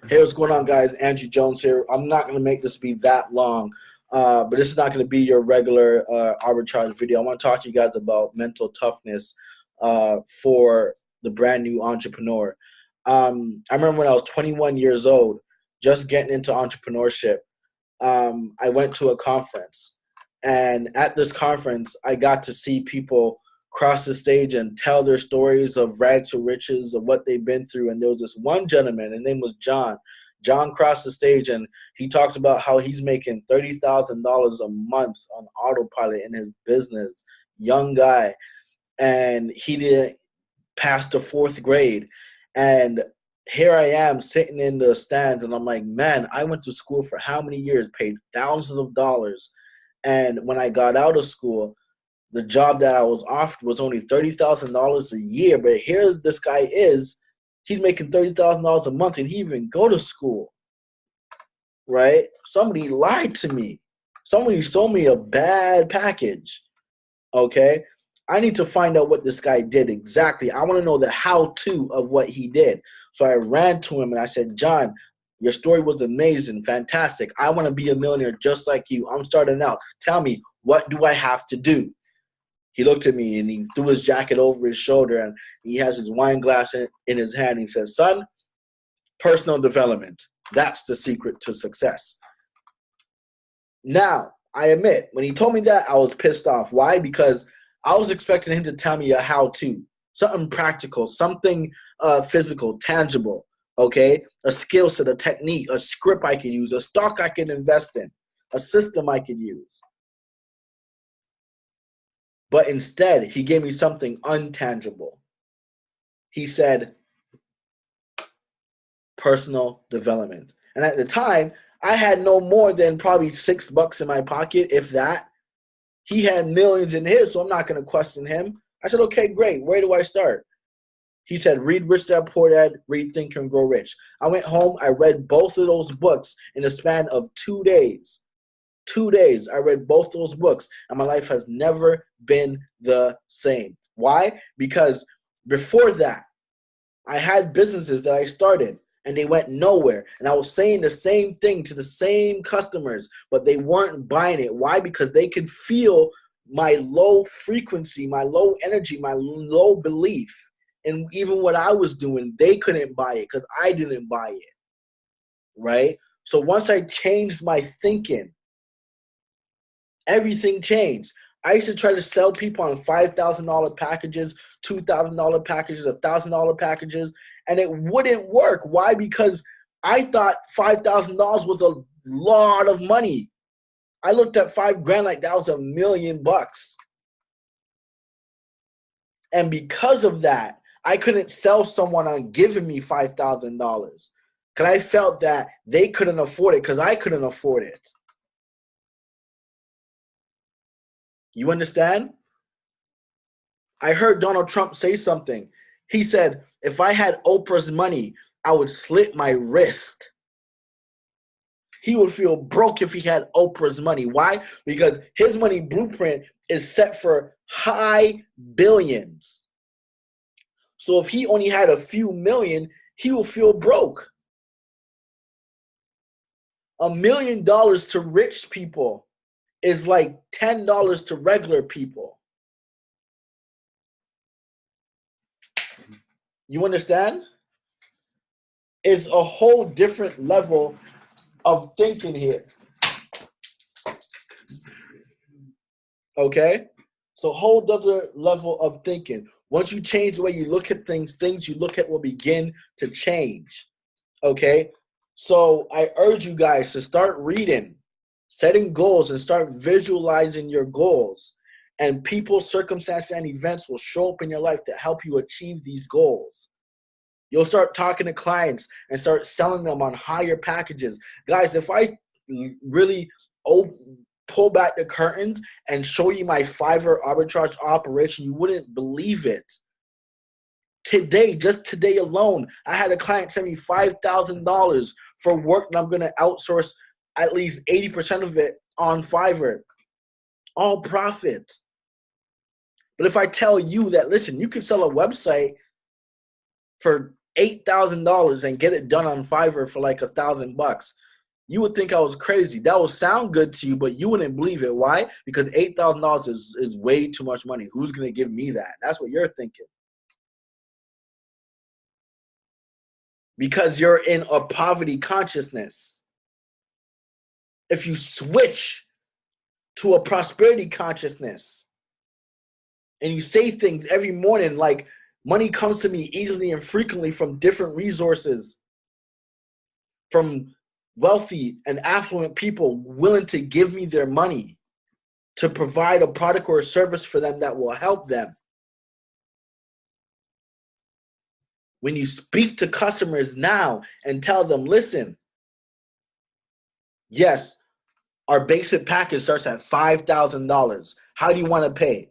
Hey, what's going on, guys? Andrew Jones here. I'm not going to make this be that long, but this is not going to be your regular arbitrage video. I want to talk to you guys about mental toughness for the brand new entrepreneur. I remember when I was 21 years old, just getting into entrepreneurship. I went to a conference, and at this conference, I got to see people cross the stage and tell their stories of rags to riches, of what they've been through. And there was this one gentleman, his name was John. John crossed the stage, and he talked about how he's making $30,000 a month on autopilot in his business. Young guy, and he didn't pass the fourth grade. And here I am sitting in the stands, and I'm like, man, I went to school for how many years, paid thousands of dollars. And when I got out of school, the job that I was offered was only $30,000 a year. But here this guy is, he's making $30,000 a month, and he didn't even go to school, right? Somebody lied to me. Somebody sold me a bad package, okay? I need to find out what this guy did exactly. I want to know the how-to of what he did. So I ran to him, and I said, John, your story was amazing, fantastic. I want to be a millionaire just like you. I'm starting out. Tell me, what do I have to do? He looked at me, and he threw his jacket over his shoulder, and he has his wine glass in his hand. He says, son, personal development. That's the secret to success. Now, I admit, when he told me that, I was pissed off. Why? Because I was expecting him to tell me a how-to, something practical, something physical, tangible, okay? A skill set, a technique, a script I could use, a stock I could invest in, a system I could use. But instead, he gave me something untangible. He said, personal development. And at the time, I had no more than probably $6 in my pocket, if that. He had millions in his, so I'm not going to question him. I said, okay, great. Where do I start? He said, read Rich Dad Poor Dad, read Think and Grow Rich. I went home. I read both of those books in the span of 2 days. 2 days, I read both those books, and my life has never been the same. Why? Because before that, I had businesses that I started, and they went nowhere. And I was saying the same thing to the same customers, but they weren't buying it. Why? Because they could feel my low frequency, my low energy, my low belief. And even what I was doing, they couldn't buy it because I didn't buy it, right? So once I changed my thinking, everything changed. I used to try to sell people on $5,000 packages, $2,000 packages, $1,000 packages, and it wouldn't work. Why? Because I thought $5,000 was a lot of money. I looked at $5,000 like that was $1 million. And because of that, I couldn't sell someone on giving me $5,000 because I felt that they couldn't afford it because I couldn't afford it. You understand? I heard Donald Trump say something. He said, if I had Oprah's money, I would slit my wrist. He would feel broke if he had Oprah's money. Why? Because his money blueprint is set for high billions. So if he only had a few million, he will feel broke. $1 million to rich people is like $10 to regular people. You understand? It's a whole different level of thinking here. Okay? So a whole other level of thinking. Once you change the way you look at things you look at will begin to change. Okay? So I urge you guys to start reading, setting goals, and start visualizing your goals. And people, circumstances, and events will show up in your life to help you achieve these goals. You'll start talking to clients and start selling them on higher packages. Guys, if I really pull back the curtains and show you my Fiverr arbitrage operation, you wouldn't believe it. Today, just today alone, I had a client send me $5,000 for work that I'm going to outsource at least 80% of it on Fiverr. All profit. But if I tell you that, listen, you can sell a website for $8,000 and get it done on Fiverr for like $1,000, you would think I was crazy. That would sound good to you, but you wouldn't believe it. Why? Because $8,000 is way too much money. Who's going to give me that? That's what you're thinking. Because you're in a poverty consciousness. If you switch to a prosperity consciousness and you say things every morning like, money comes to me easily and frequently from different resources, from wealthy and affluent people willing to give me their money to provide a product or a service for them that will help them. When you speak to customers now and tell them, listen, yes, our basic package starts at $5,000. How do you want to pay?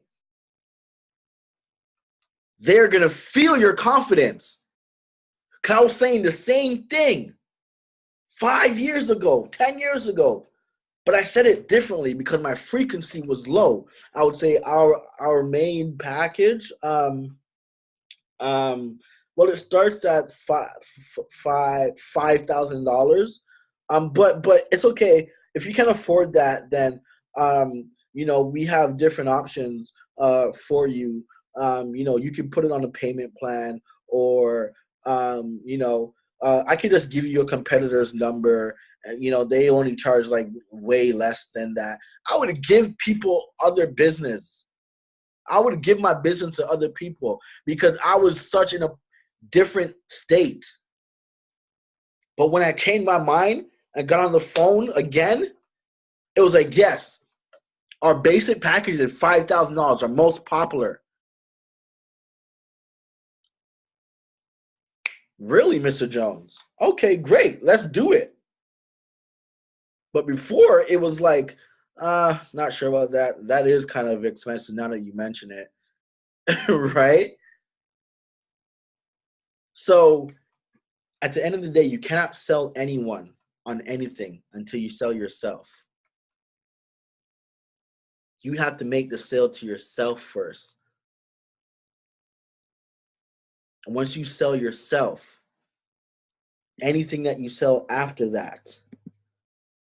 They're going to feel your confidence. Because I was saying the same thing 5 years ago, 10 years ago, but I said it differently because my frequency was low. I would say our main package, well, it starts at $5,000. But it's okay if you can afford that. Then we have different options for you. You can put it on a payment plan, or I could just give you a competitor's number. They only charge like way less than that. I would give people other business. I would give my business to other people because I was such in a different state. But when I changed my mind and got on the phone again, it was like, yes, our basic package is $5,000, our most popular. Really, Mr. Jones? Okay, great. Let's do it. But before, it was like, not sure about that. That is kind of expensive now that you mention it. Right? So at the end of the day, you cannot sell anyone on anything until you sell yourself. You have to make the sale to yourself first. And once you sell yourself, anything that you sell after that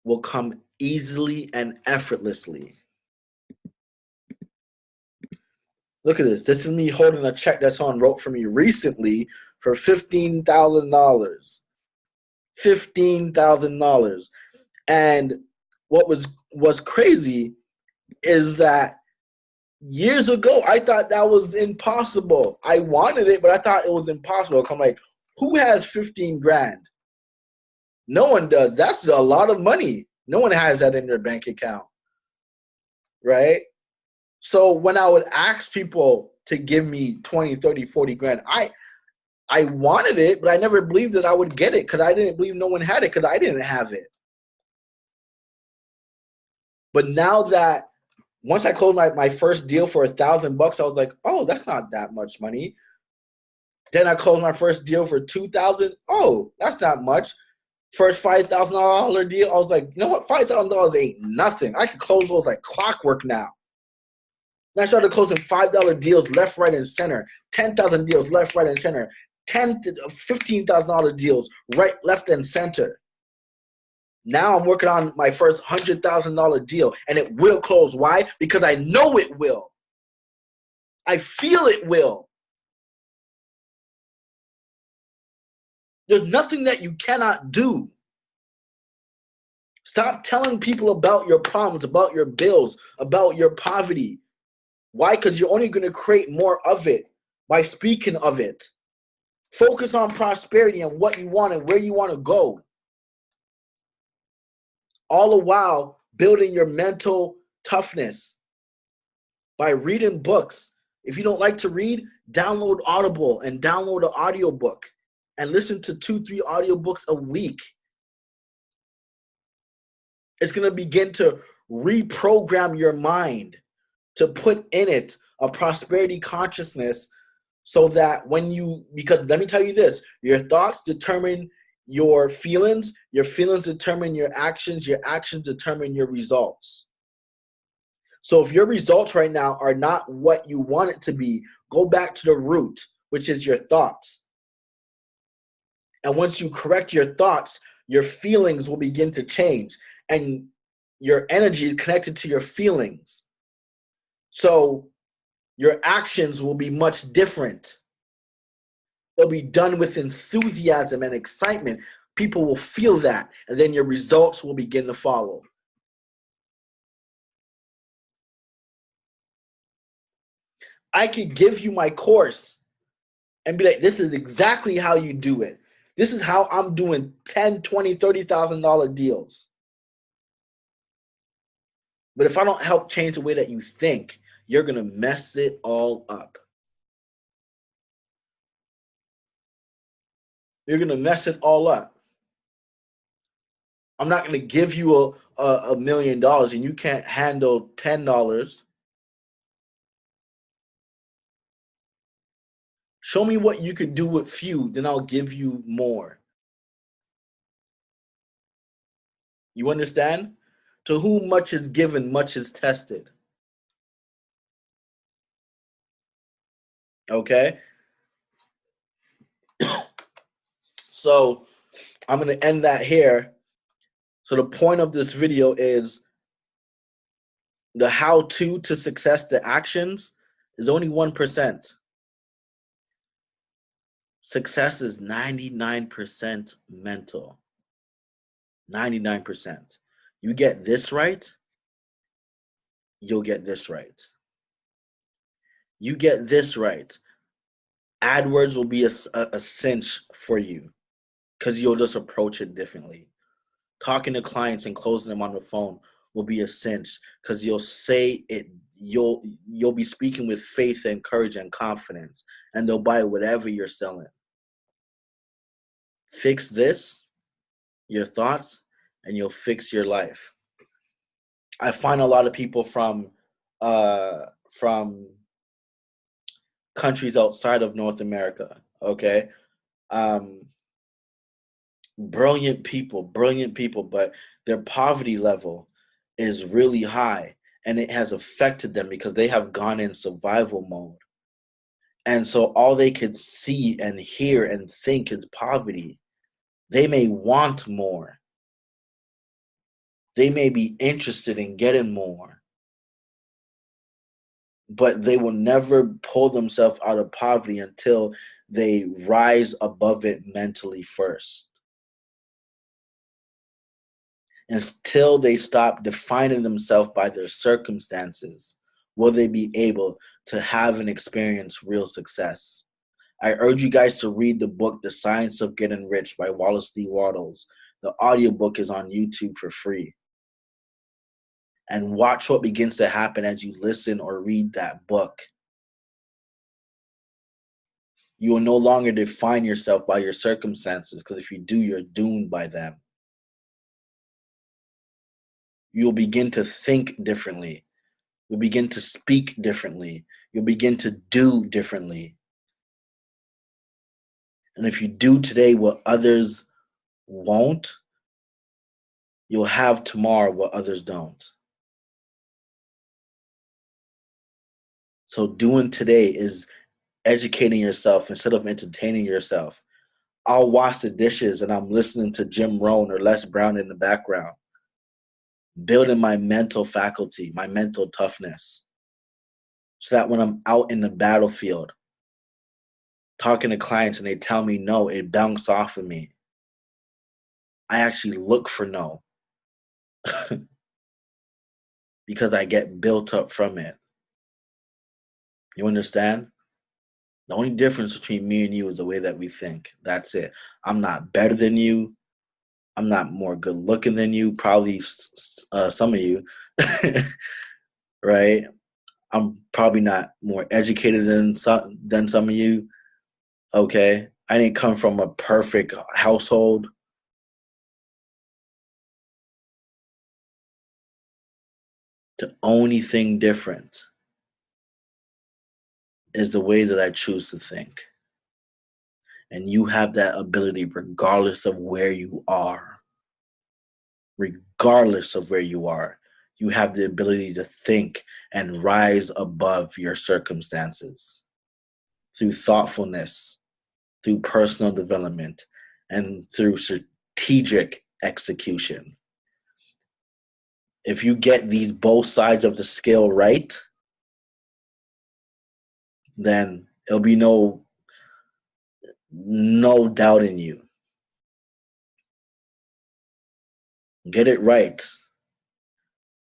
will come easily and effortlessly. Look at this. This is me holding a check that someone wrote for me recently for $15,000. $15,000. And what was crazy is that years ago, I thought that was impossible. I wanted it, but I thought it was impossible. I'm like, who has 15 grand? No one does. That's a lot of money. No one has that in their bank account, right? So when I would ask people to give me 20, 30, 40 grand, I wanted it, but I never believed that I would get it because I didn't believe no one had it because I didn't have it. But now that once I closed my first deal for $1,000, I was like, oh, that's not that much money. Then I closed my first deal for $2,000. Oh, that's not much. First $5,000 deal, I was like, you know what? $5,000 ain't nothing. I can close those like clockwork now. And I started closing $5 deals left, right, and center. 10,000 deals left, right, and center. $15,000 deals right, left, and center. Now I'm working on my first $100,000 deal, and it will close. Why? Because I know it will. I feel it will. There's nothing that you cannot do. Stop telling people about your problems, about your bills, about your poverty. Why? Because you're only going to create more of it by speaking of it. Focus on prosperity and what you want and where you want to go. All the while building your mental toughness by reading books. If you don't like to read, download Audible and download an audiobook and listen to 2-3 audiobooks a week. It's going to begin to reprogram your mind to put in it a prosperity consciousness so that because let me tell you this, your thoughts determine your feelings determine your actions determine your results. So if your results right now are not what you want it to be, go back to the root, which is your thoughts. And once you correct your thoughts, your feelings will begin to change. And your energy is connected to your feelings. So your actions will be much different. They'll be done with enthusiasm and excitement. People will feel that, and then your results will begin to follow. I could give you my course and be like, this is exactly how you do it. This is how I'm doing $10,000, $20,000, $30,000 deals. But if I don't help change the way that you think, you're going to mess it all up. You're going to mess it all up. I'm not going to give you $1 million and you can't handle $10. Show me what you could do with few, then I'll give you more. You understand? To whom much is given, much is tested. Okay? So I'm going to end that here. So the point of this video is the how-to to success, the actions, is only 1%. Success is 99% mental. 99%. You get this right, you'll get this right. You get this right, AdWords will be a cinch for you because you'll just approach it differently. Talking to clients and closing them on the phone will be a cinch because you'll say it. You'll be speaking with faith and courage and confidence, and they'll buy whatever you're selling. Fix this, your thoughts, and you'll fix your life. I find a lot of people from countries outside of North America, okay? Brilliant people, but their poverty level is really high, and it has affected them because they have gone in survival mode. And so all they could see and hear and think is poverty. They may want more. They may be interested in getting more, but they will never pull themselves out of poverty until they rise above it mentally first. Until they stop defining themselves by their circumstances, will they be able to have and experience real success. I urge you guys to read the book, The Science of Getting Rich by Wallace D. Wattles. The audiobook is on YouTube for free. And watch what begins to happen as you listen or read that book. You will no longer define yourself by your circumstances, because if you do, you're doomed by them. You'll begin to think differently. You'll begin to speak differently. You'll begin to do differently. And if you do today what others won't, you'll have tomorrow what others don't. So doing today is educating yourself instead of entertaining yourself. I'll wash the dishes and I'm listening to Jim Rohn or Les Brown in the background, building my mental faculty, my mental toughness, so that when I'm out in the battlefield, talking to clients and they tell me no, it bounces off of me. I actually look for no because I get built up from it. You understand? The only difference between me and you is the way that we think. That's it. I'm not better than you. I'm not more good looking than you. Probably some of you, right? I'm probably not more educated than some of you. Okay, I didn't come from a perfect household. The only thing different is the way that I choose to think. And you have that ability regardless of where you are. Regardless of where you are, you have the ability to think and rise above your circumstances through thoughtfulness, through personal development, and through strategic execution. If you get these both sides of the scale right, then there'll be no doubt in you. Get it right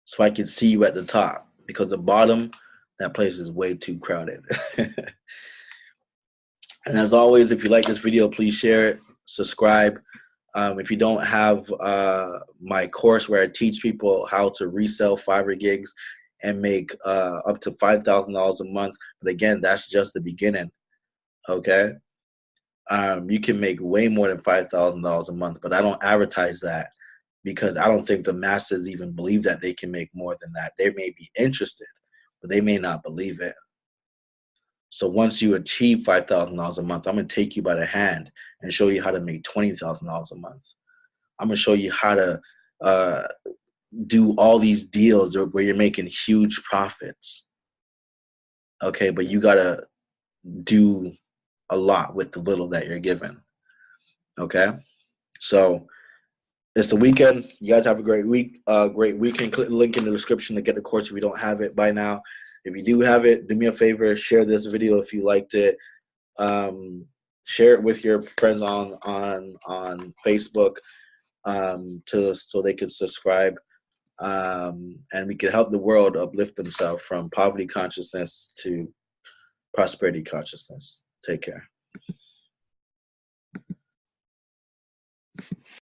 so I can see you at the top, because the bottom, that place is way too crowded. And as always, if you like this video, please share it, subscribe. If you don't have my course where I teach people how to resell Fiverr gigs and make up to $5,000 a month, but again, that's just the beginning, okay? You can make way more than $5,000 a month, but I don't advertise that because I don't think the masses even believe that they can make more than that. They may be interested, but they may not believe it. So once you achieve $5,000 a month, I'm going to take you by the hand and show you how to make $20,000 a month. I'm going to show you how to do all these deals where you're making huge profits. Okay, but you got to do a lot with the little that you're given. Okay, so it's the weekend. You guys have a great week. Great weekend. Click the link in the description to get the course if you don't have it by now. If you do have it, do me a favor, share this video if you liked it. Share it with your friends on Facebook so they can subscribe. And we can help the world uplift themselves from poverty consciousness to prosperity consciousness. Take care.